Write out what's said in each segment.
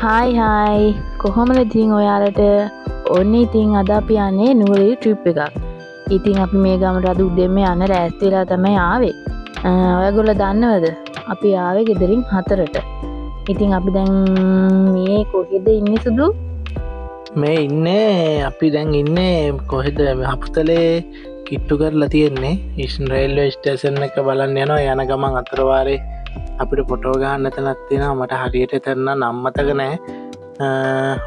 Hi කොහොමද ඉතින් ඔයාලට ඔන්න ඉතින් අද අපි යන්නේ නුවරඑළිය ට්‍රිප් එකක්. ඉතින් අපි මේ ගමට අද උදේම යන්න ලෑස්ති වෙලා තමයි ආවේ. ඔයගොල්ලෝ දන්නවද? අපි ආවේ ගෙදරින් 4ට. ඉතින් අපි දැන් මේ කොහෙද ඉන්නේ සුදු? මේ ඉන්නේ අපි දැන් ඉන්නේ කොහෙද හපුතලේ කිට්ටු කරලා තියෙන්නේ ඊස්ටර්න් රේල්වේ ස්ටේෂන් එක බලන්න යනවා. යන ගමන් අතර වාරේ අපිට ෆොටෝ ගන්න තැනක් තියෙනවා. මට හරියට එතන නම් මතක නැහැ.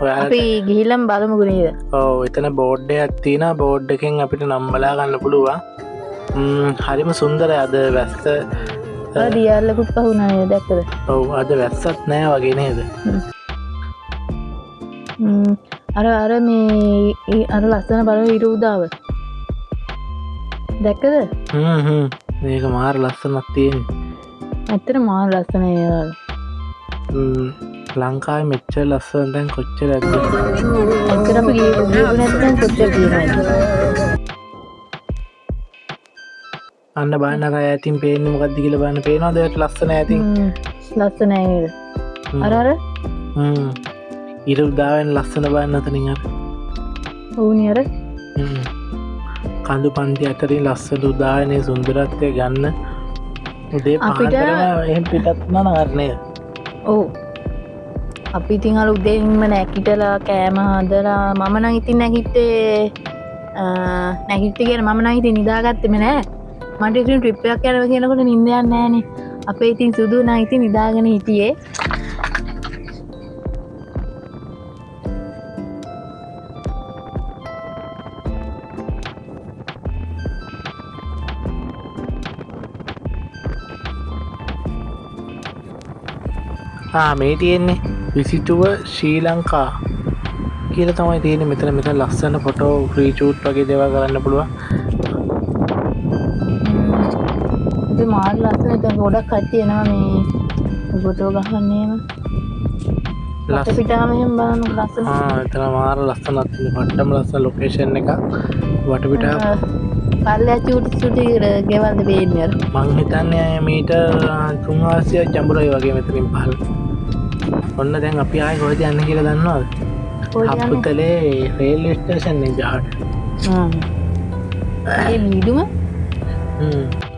ඔයාලට අපි ගිහිල්ලාම බලමුකෝ නේද? ඔව් එතන බෝඩ් එකක් තියෙනවා. බෝඩ් එකෙන් අපිට නම් බලා ගන්න පුළුවන්. හරිම සුන්දරයි. අද වැස්ස දියල්ලකුත් පහුණා නේද? දැක්කද? ඔව් අද වැස්සක් නැහැ වගේ නේද? අර මේ අර ලස්සන බලන ඉර උදාව දැක්කද? මේක මාර ලස්සනක් තියෙන්නේ. ඇත්තට මාර ලස්සනයි ඒවල. ලංකාවේ මෙච්චර ලස්සන දැන් කොච්චර ඇද්ද? ඇත්තට අපි ගියේ නැත්නම් කොච්චර තියෙනවද? අන්න බලන්න අර ඈතින් පේන්නේ මොකද්ද කියලා බලන්න. පේනවද ඒකට ලස්සන ඈතින්? ලස්සනයි නේද? අර ඉර උදාවෙන් ලස්සන බලන්න අතනින් අර. ඔව්නේ අර. කඳු පන්ති අතරින් ලස්සන උදාවනේ සුන්දරත්වය ගන්න. උදේ පාන්දරම එහෙම පිටත් වුණා නේද? ඔව්. අපි ඉතින් අර උදේින්ම නැගිටලා කෑම හදලා මම නම් ඉතින් නැගිට්ටේ මම නම් ඉතින් නිදාගත්තෙම නෑ. මට ඉතින් ට්‍රිප් එකක් යනවා කියනකොට නිින්ද යන්නේ නෑනේ. අපේ ඉතින් සුදු නම් ඉතින් නිදාගෙන හිටියේ. මේ තියෙන්නේ විසිටුව ශ්‍රී ලංකා කියලා තමයි තියෙන්නේ. මෙතන ලස්සන ෆොටෝ ෆ්‍රී ෂූට් වගේ දේවල් කරන්න පුළුවන්. ඉතින් මාර ලස්සන දැන් ගොඩක් කට්ටිය එනවා මේ ෆොටෝ ගහන්නේම. ලස්සන පිටාම එහෙම බලන්න ලස්සන. එතන මාර ලස්සනක් තියෙන පට්ටම ලස්සන ලොකේෂන් එක. වටපිටා පල්ලෙහා චූටි ගෙවල්ද වෙන්නේ අර. මං හිතන්නේ මීටර් 300ක් ජඹුරයි වගේ මෙතනින් පහළ. ඔන්න දැන් අපි ආයේ කොහෙද යන්නේ කියලා දන්නවද? හප්පුතලේ රේල්වේ ස්ටේෂන් එක ගාවට. ඒ මීදුම?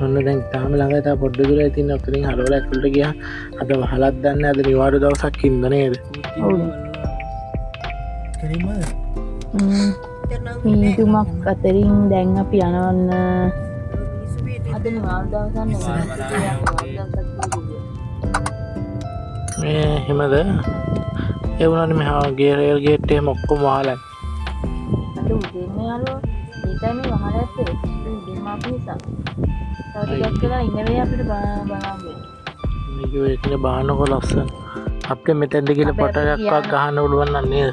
ඔන්න දැන් තාම ළඟ තව පොඩ්ඩ දුර තියෙන ඔතනින් හරවලා ඇතුළට ගියා. අද වහලක් දන්නේ අද නිවාඩු දවසක් ඉන්න නේද? ඔව්. මීදුමක් අතරින් දැන් අපි යනවන්න අද නිවාඩු දවසක් මේ එහෙමද? ඒ වුණානේ මෙහා රේල් ගේට් එකම ඔක්කොම වහලා. අද උදේම යාළුවා ඒකයි මේ වහලා ඇත්තේ. උදේම අපි නිසා. තව ටිකක් වෙලා ඉන්න වෙයි අපිට බලන්න. මේක ඒකනේ බානකො ලස්සන. අපිට මෙතෙන්ද කියලා ෆොටෝ එකක්වත් ගහන්න පුළුවන් නේද?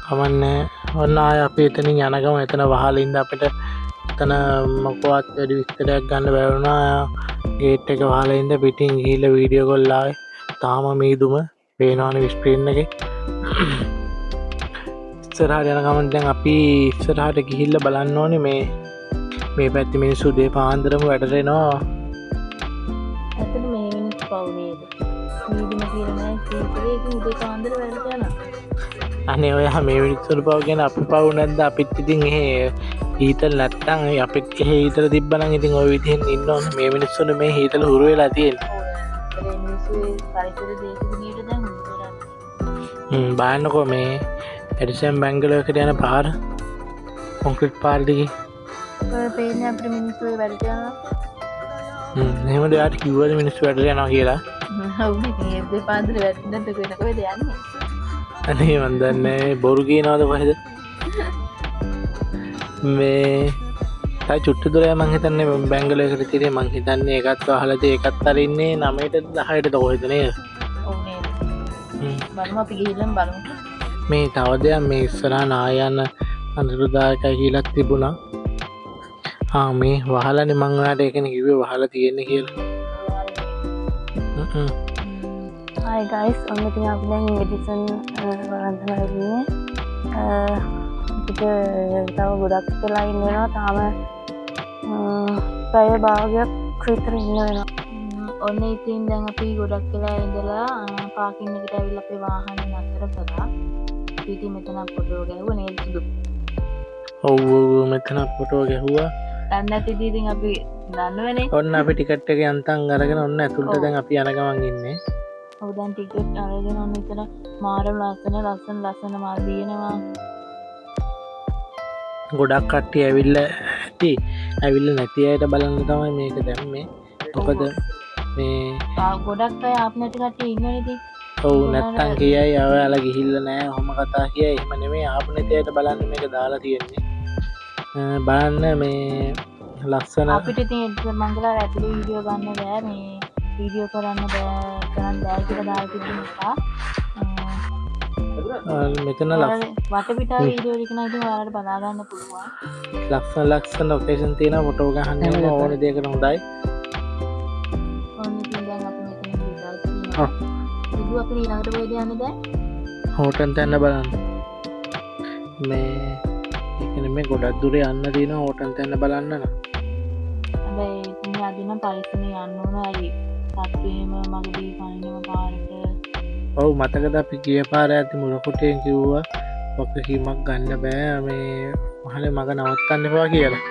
කමන්නේ. ඔන්න ආයේ අපි එතනින් යන ගම එතන වහලා ඉඳ අපිට එතන මොකවත් වැඩි විස්තරයක් ගන්න බැරි වුණා. ගේට් එක වහලා ඉඳ පිටින් ගිහිල්ලා වීඩියෝ කෝල් ආවේ. තාම මීදුම පේනවනේ ස්ක්‍රීන් එකේ. ඉස්සරහට යන ගමන් දැන් අපි ඉස්සරහට ගිහිල්ලා බලන්න ඕනේ මේ පැත්තේ මිනිස්සු උදේ පාන්දරම වැඩට එනවා. ඇත්තට මේ මිනිස්සු පව් නේද? මීදුම කියලා නෑ කීපේ උදේ පාන්දර වැඩට යනවා. අනේ ඔයා මේ මිනිස්සුන්ට පව් කියන අපි පව් නැද්ද? අපිත් ඉතින් එහෙ හීතල් නැත්තම් අපිත් එහෙ හීතල තිබ්බනම් ඉතින් ওই විදිහෙන් ඉන්න ඕනේ. මේ මිනිස්සුන්ට මේ හීතල හුරු වෙලා තියෙන්නේ. ඒ මිනිස්සු පරිසර දේශගුණයට දැන් හුරු වෙලා. බලන්නකෝ මේ එඩිසන් බැංගලෝරයට යන පාර කොන්ක්‍රීට් පාර දිගේ. ඔය පේන්නේ අපිට මිනිස්සු වැඩට යනවා. එහෙමද යාට කිව්වද මිනිස්සු වැඩට යනවා කියලා? ඔව් නේ ඒ පාන්දර වැඩට නැත්නම් කොහෙද යන්නේ? අනේ මන් දන්නේ බොරු කියනවාද කොහෙද? මේ තයි චුට්ටු දුර මං හිතන්නේ බැංගලෝරයට තියෙන්නේ. මං හිතන්නේ ඒකත් අහලා ඒකත් අරින්නේ 9ට 10ට කොහෙද නේද? ඔව් නේද? බලමු අපි ගිහින් බලමු. මේ තව දෙයක් මේ ඉස්සරහා නායන අනුරුදායකයි කියලා තිබුණා. මේ වහලානේ මං ඔයාලට ඒකනේ කිව්වේ වහලා තියෙන්නේ කියලා. Hi guys, ඔන්න ඉතින් අපි දැන් එඩිසන් වරන්දලා ඉන්නේ. අපිට තව ගොඩක් වෙලා ඉන්න වෙනවා. තාම පැය භාගයක් විතර ඉන්න වෙනවා. ඔන්න ඉතින් දැන් අපි ගොඩක් වෙලා ඉඳලා පාකින් එකට ඇවිල්ලා අපේ වාහනේ නතර කරා. ඉතින් මෙතන ෆොටෝ ගැහුවා නේද සුදු? ඔව් මෙතන ෆොටෝ ගැහුවා. දන්නේ නැති ඉතින් අපි දන්නවනේ. ඔන්න අපි ටිකට් එක යන්තම් අරගෙන ඔන්න ඇතුළට දැන් අපි යන ගමන් ඉන්නේ. ඔව් දැන් ටිකට් අරගෙන ඔන්න ඉතන මාරම ලස්සන මාල් දිනනවා. ගොඩක් කට්ටිය ඇවිල්ලා ඇති. ඇවිල්ලා නැති අයට බලන්න තමයි මේක දැම්මේ. මොකද මේ ගොඩක් අය ආපු නැති කට්ටිය ඉන්නවනේ ඉතින්. ඔව් නැත්තම් කියයි ඔයාලා ගිහිල්ලා නැහැ ඔහොම කතා කියයි. එහෙම නෙමෙයි ආපු නැති අයට බලන්න මේක දාලා තියෙන්නේ. බලන්න මේ ලස්සන අපිට ඉතින් මංගලා ඇතුලේ වීඩියෝ ගන්න බෑ මේ වීඩියෝ කරන්න බෑ කියලා දාලා තිබුණ නිසා මෙතන වටපිටාව වීඩියෝ එක නම් ඉතින් ඔයාලට බලා ගන්න පුළුවන්. ලස්සන ලොකේෂන් තියෙනවා ෆොටෝ ගන්න ඕන දෙයකට හොඳයි. ඔන්න ඉතින් දැන් අපි මෙතන ඉඳලා තියෙනවා. ඉතින් අපි ඊළඟට කොහෙද යන්නේ දැන්? හෝටල් තැන්න බලන්න. මේ කියන්නේ මේ ගොඩක් දුර යන්න තියෙනවා හෝටල් තැන්න බලන්න නම්. හැබැයි ඉතින් අද නම් පරිස්සමෙන් යන්න ඕන. හරි. සත්‍යෙම මගදී කනිනම පාරට. ඔව් මතකද අපි ගිය පාර ඇති මුලකොටෙන් කිව්වා ඔක කීමක් ගන්න බෑ මේ මහලේ මග නවත්තන්න එපා කියලා.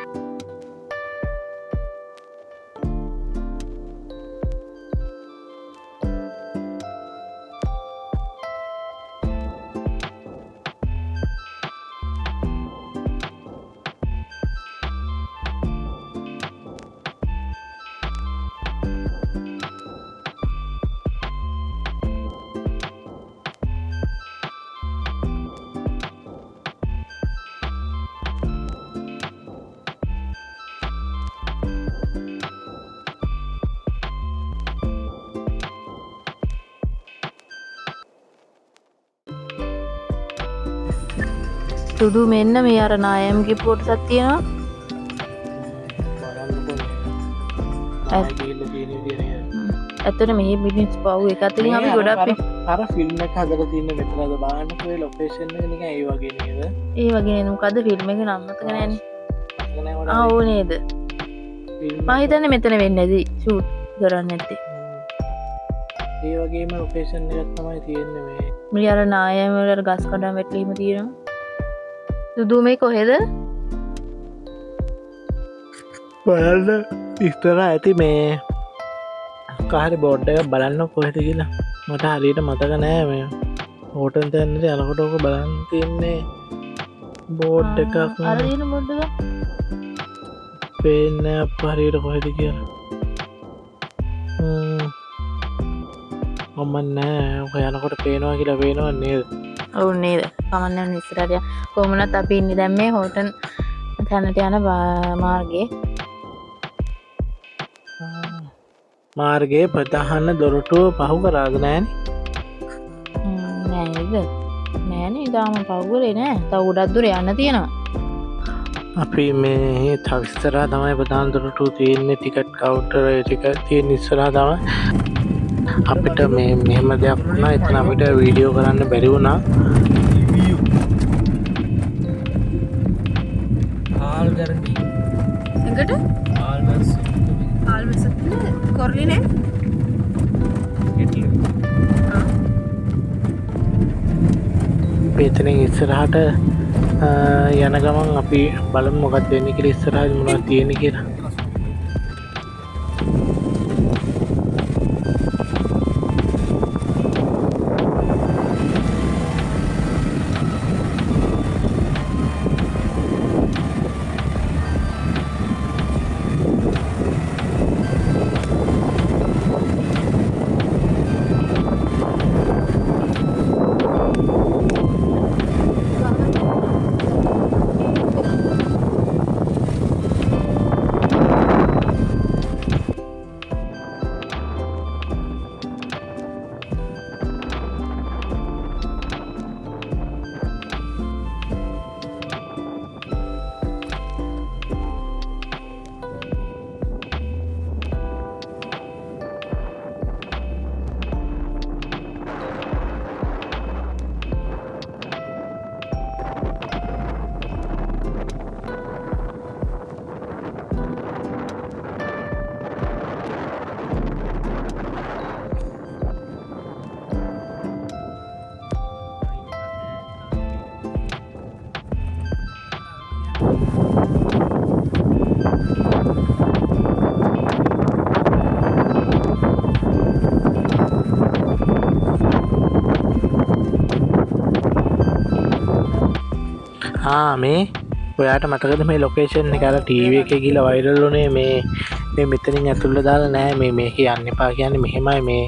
සුදු මෙන්න මේ අර නායම්ගේ පොට්සක් තියෙනවා. ඇත්තට මේ මිනිස් පව් එක අතරින් අපි ගොඩක් අර ෆිල්ම් එක හදලා තියෙන මෙතනද බලන්නකෝ ඒ ලොකේෂන් එක නිකන් ඒ වගේ නේද? ඒ වගේ නේද? මොකද්ද ෆිල්ම් එකේ නම මතක නැහැනේ. ඕ නේද? මම හිතන්නේ මෙතන වෙන්නේ නැති ෂූට් කරන්නේ නැත්තේ. ඒ වගේම ලොකේෂන් එකක් තමයි තියෙන්නේ මේ. මේ අර නායම් වල ගස් කඩම් වැටලීම තියෙනවා. සුදු මේ කොහෙද? බලන්න ඉස්තර ඇති මේ කාරි බෝඩ් එක බලන්න කොහෙද කියලා මට හරියට මතක නෑ මේ හෝටල් තැන්නට යනකොට ඕක බලන්න තියන්නේ බෝඩ් එකක් අර තියෙන බෝඩ් එක පේන්නේ හරියට කොහෙද කියලා මම නෑ ඔක යනකොට පේනවා කියලා පේනවා නේද? ඔව් නේද? කමන්න ඉස්සරහට කොහොමවත් අපි ඉන්නේ දැන් මේ හෝටල් තැනට යන මාර්ගයේ ප්‍රධාන දොරටුව පහු කරාද නෑනේ? නේද? නෑනේ ඊටම පහු කරේ නෑ. තව ගොඩක් දුර යන්න තියෙනවා. අපි මේ තව ඉස්සරහා තමයි ප්‍රධාන දොරටුව තියෙන්නේ. ටිකට් කවුන්ටර් එක තියෙන ඉස්සරහා තමයි. අපිට මේ මෙහෙම දෙයක් වුණා. එතන අපිට වීඩියෝ කරන්න බැරි වුණා. එකට ආල්මස් කොරලි නෑ එතනින් ඉස්සරහට යන ගමන් අපි බලමු මොකක්ද වෙන්නේ කියලා ඉස්සරහට මොනවද තියෙන්නේ කියලා. මේ ඔයාට මතකද මේ ලොකේෂන් එක අර ටීවී එකේ ගිහලා වයිරල් වුණේ මේ මෙතනින් ඇතුළට දාලා නෑ මේ යන්න එපා කියන්නේ මෙහෙමයි මේ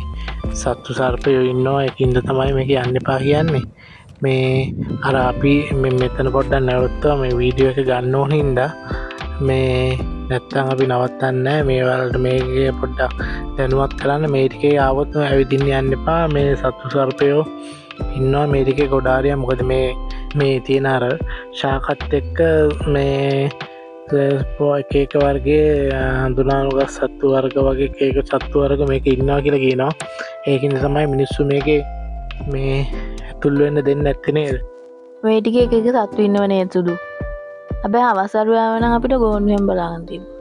සත්තු සර්පයෝ ඉන්නවා ඒකින්ද තමයි මේක යන්න එපා කියන්නේ මේ අර අපි මෙතන පොඩ්ඩක් නැවතුවා මේ වීඩියෝ එක ගන්න ඕන හින්දා මේ නැත්තම් අපි නවත්තන්නේ නෑ මේ වලට මේකේ පොඩ්ඩක් දැනුවත් කරන්න මේ ටිකේ ආවොත් ඇවිදින්න යන්න එපා මේ සත්තු සර්පයෝ ඉන්නවා මේ ටිකේ ගොඩාරිය මොකද මේ තියෙන අර ශාකත් එක්ක මේ එක වර්ගේ හඳුනානුගත් සත්තු වර්ග වගේ ඒක සත්තු වර්ග මේක ඉන්නවා කියලා කියනවා ඒකින්ද තමයි මිනිස්සු මේකේ මේ ඇතුල් වෙන්න දෙන්නේ නැත්තේ නේද මේ ටිකේ එක සත්තු ඉන්නව නේද සුදු හැබැයි අවසරුව ආවනම් අපිට ගෝන්ුවෙන් බලාගන්න තියෙනවා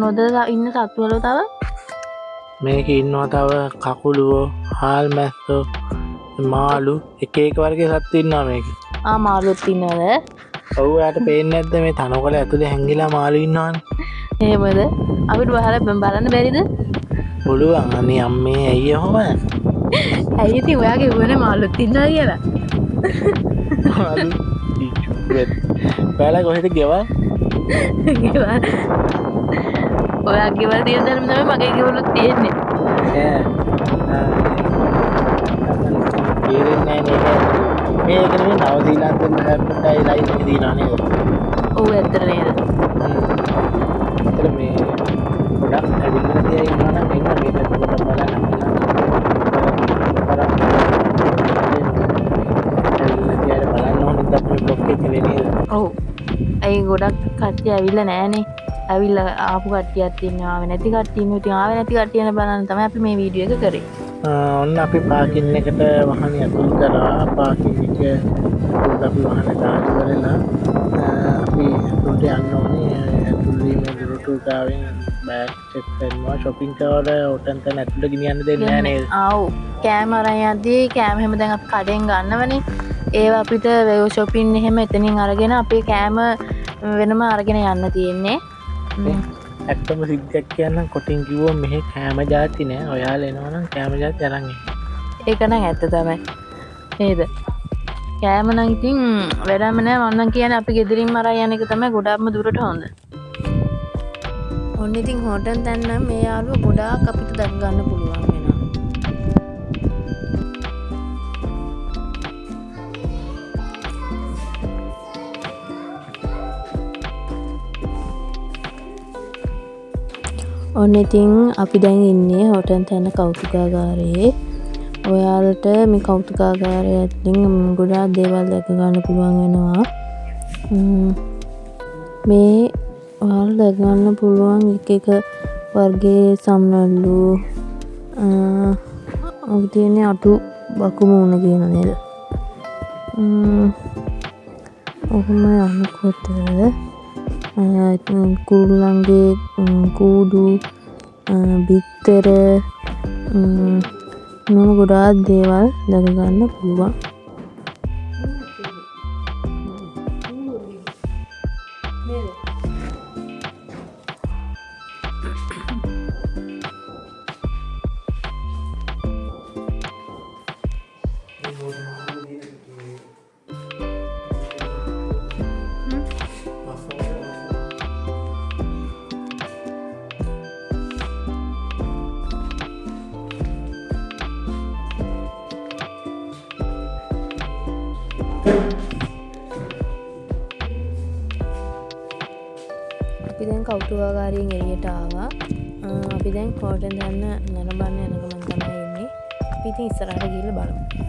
මොනවද ඉන්න සත්තු වල තව මේක ඉන්නවා තව කකුලුවෝ හාල් මැස්සෝ මාළු එක වර්ගේ සත්තු ඉන්නවා මේකේ මාළුත් ඉන්නවද ඔව් යාට පේන්නේ නැද්ද මේ තනකොළ ඇතුලේ හැංගිලා මාළු ඉන්නවනේ එහෙමද අපිට වහලා බලන්න බැරිද පුළුවන් අනේ අම්මේ ඇයි එහෙම ඇයි ඉතින් ඔයාගේ උවනේ මාළුත් ඉන්නවා කියලා මාළු ඔයාලා කොහෙද ගෙවල් ඔයා ගෙවල් තියෙන දැනුම තමයි මගේ ගෙවලුත් තියෙන්නේ තේරෙන්නේ නැහැ මේක නෙමෙයි නවසීලන්තෙන් හැප්පුට ඒ ලයින් එක දිනා නේද ඔව් ඇත්තට නේද ඇත්තට මේ ගොඩක් ඇවිල්ලා තියා ඉන්නවා නම් මෙන්න මේක පොඩ්ඩක් බලන්න ඔව් ඒ ගොඩක් කට්ටිය ඇවිල්ලා නෑනේ ඇවිල්ලා ආපු කට්ටියක් ඉන්නවා නැති කට්ටිය ඉන්නවා ඉතින් ආවේ නැති කට්ටියන බලන්න තමයි අපි මේ වීඩියෝ එක කරේ ඔන්න අපි පාකින් එකට වහන ඇතුල් කරා පාකින් එක අපි වහන දාලා ඉවරලා අපි ඇතුළට යන්න ඕනේ ඇතුල් වීමේ දුරටුකාවෙන් බෑග් චෙක් කරනවා shopping කරලා හොටෙන් තන ඇතුළට ගෙනියන්න දෙන්නේ නැහැ නේද? ආව් කෑම අරන් යද්දී කෑම හැම දැන් අපි කඩෙන් ගන්නවනේ ඒව අපිට වේව shopping එහෙම එතනින් අරගෙන අපේ කෑම වෙනම අරගෙන යන්න තියෙන්නේ ඇත්තම සිද්ධියක් කියන්නම් කොටින් කිව්වොත් මෙහෙ කෑම જાති නෑ ඔයාලා එනවනම් කෑම જાති අරන් එන්න ඒක නම් ඇත්ත තමයි නේද කෑම නම් ඉතින් වැඩම නෑ මම නම් කියන්නේ අපි ගෙදරින්ම අරන් යන එක තමයි ගොඩක්ම දුරට හොඳ ඔන්න ඉතින් හොටන් දැන් නම් මේ යාළුව ගොඩාක් අපිට දැක් ගන්න පුළුවන් වෙනවා ඔන්න ඉතින් අපි දැන් ඉන්නේ හොටන් තැන කෞතුකාගාරයේ ඔයාලට මේ කෞතුකාගාරය ඇතුලින් ගොඩාක් දේවල් දැක ගන්න පුළුවන් වෙනවා මේ ඔයාලට දැක ගන්න පුළුවන් එක වර්ගයේ සම්නල්ලු ඔක තියෙන්නේ අටු බකු මූණ කියන නේද ඔහොම යනකොට කුරුල්ලන්ගේ කූඩු බිත්තර නොම ගොඩාක් දේවල් දැක ගන්න පුළුවන් අපි දැන් කෞතුකාගාරයෙන් එළියට ආවා. අපි දැන් හෝටල් දාන්න නරඹන්න යන ගමන් තමයි ඉන්නේ. අපි ඉතින් ඉස්සරහට ගිහලා බලමු.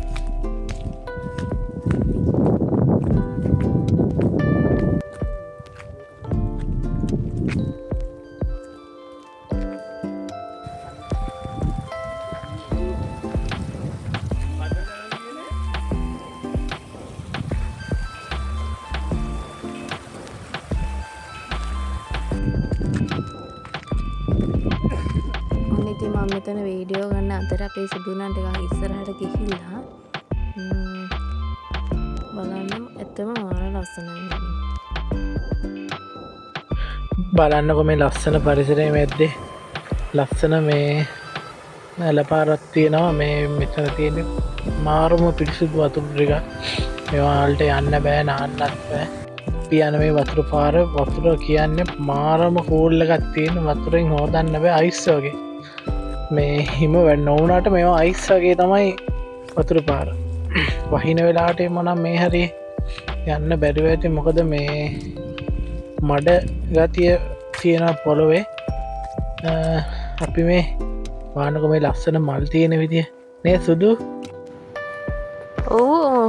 ඉතින් මම මෙතන වීඩියෝ ගන්න අතර අපේ සුදුනන් ටිකක් ඉස්සරහට ගිහිල්ලා බලන්න ඇත්තම මාර ලස්සනයි බලන්නකො මේ ලස්සන පරිසරයේ මැද්දේ ලස්සන මේ නැලපාරක් තියෙනවා මේ මෙතන තියෙන්නේ මාරම පිරිසිදු වතුර ටික මෙවාල්ට යන්න බෑ නාන්නත් බෑ අපි යන මේ වතුර පාර වතුර කියන්නේ මාරම කූල්ල ගත්තියෙන වතුරෙන් හෝදන්න බෑ අයිස් වගේ මේ හිම වැන්න ඕනට මේවා අයිස් වගේ තමයි වතුර පාර වහින වෙලාට මොනම් මේ හරි යන්න බැරිව ඇති මොකද මේ මඩ ගතිය තියෙන පොළොවේ අපි මේ වානක මේ ලස්සන මල් තියෙන විදිය නේ සුදු ඕ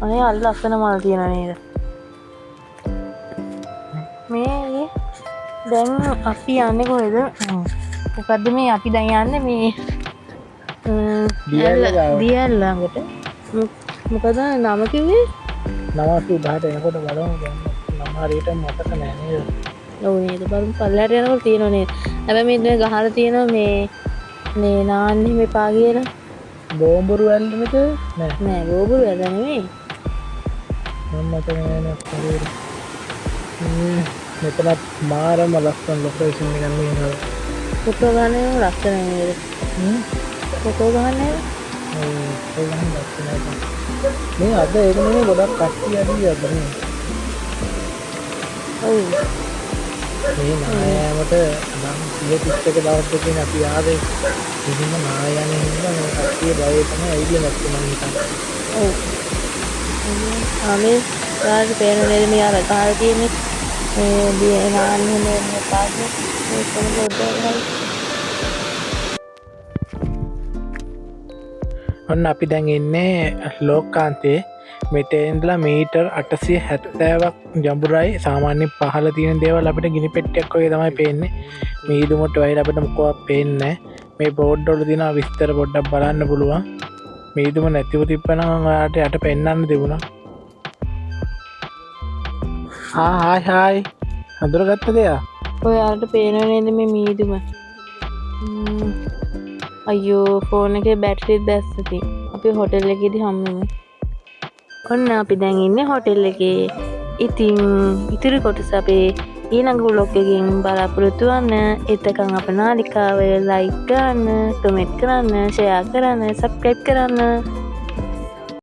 අය අල් ලස්සන මල් තියෙන නේද මේ දැන් අපි යන්න කොහෙද මොකක්ද මේ අපි දැන් යන්න මේ දියල්ලඟට මොකද නම කිව්වේ නමතු දහට එනකොට බලමු නමහරයට මතක නෑනේද ඔවනේද බලු පල්ලට යනකොට තියෙනනේ ඇබ මෙන්න ගහර තියෙනවා මේ නාන්න මෙපා කියලා බෝම්බුරු ඇල්ලමට නෑ බෝබුරු ඇදනෙවේ මතක මෙතනත් මාරම ලස්සන් ලොකේෂන් ගන්න ෆොටෝ ගන්න ලස්සන නේද ෆොටෝ ගන්න මේ අද ඒකනේ ගොඩක් කට්ටිය අඩිය අදන ඔව් මේ නායෑමට නම් 30-30ක දවසකින් අපි ආවේ කිසිම නායයන් හින්දා මේ කට්ටිය බය තමයි ඇවිල්ලා නැත්තේ මම හිතන්නේ ඔව් ආමේ කාට පේන නේද මේ අර කාට තියෙන්නේ මේ නාන්නේ මේ පාස්සේ මේ කොහොමද ඔන්න අපි දැන් ඉන්නේ ලෝකාන්තේ මෙතෙන්දලා මීටර් 870ක් ජඹුරයි සාමාන්‍ය පහළ තියෙන දේවල් අපිට ගිනි පෙට්ටියක් වගේ තමයි පේන්නේ මීදුමට වයිලා අපිට මොකවත් පේන්නේ නැහැ මේ බෝඩ් වල දින විස්තර පොඩ්ඩක් බලන්න පුළුවන් මීදුම නැතිව තිබ්බනම් ඔයාලට යට පෙන්නන්න තිබුණා හායි හඳුරගත්තද යා ඔයාලට පේනව නේද මේ මීදුම අයියෝ ෆෝන් එකේ බැටරිත් දැස්සති අපි හොටෙල් එකේදී හම්බෙමු ඔන්න අපි දැන් ඉන්නේ හොටෙල් එකේ ඉතින් ඉතුරු කොටස අපේ ඊළඟ ව්ලොග් එකකින් බලාපොරොත්තු වෙන්න එතකන් අප නාලිකාව ලයික් කරන්න කමෙන්ට් කරන්න ෂෙයා කරන්න සබ්ස්ක්‍රයිබ් කරන්න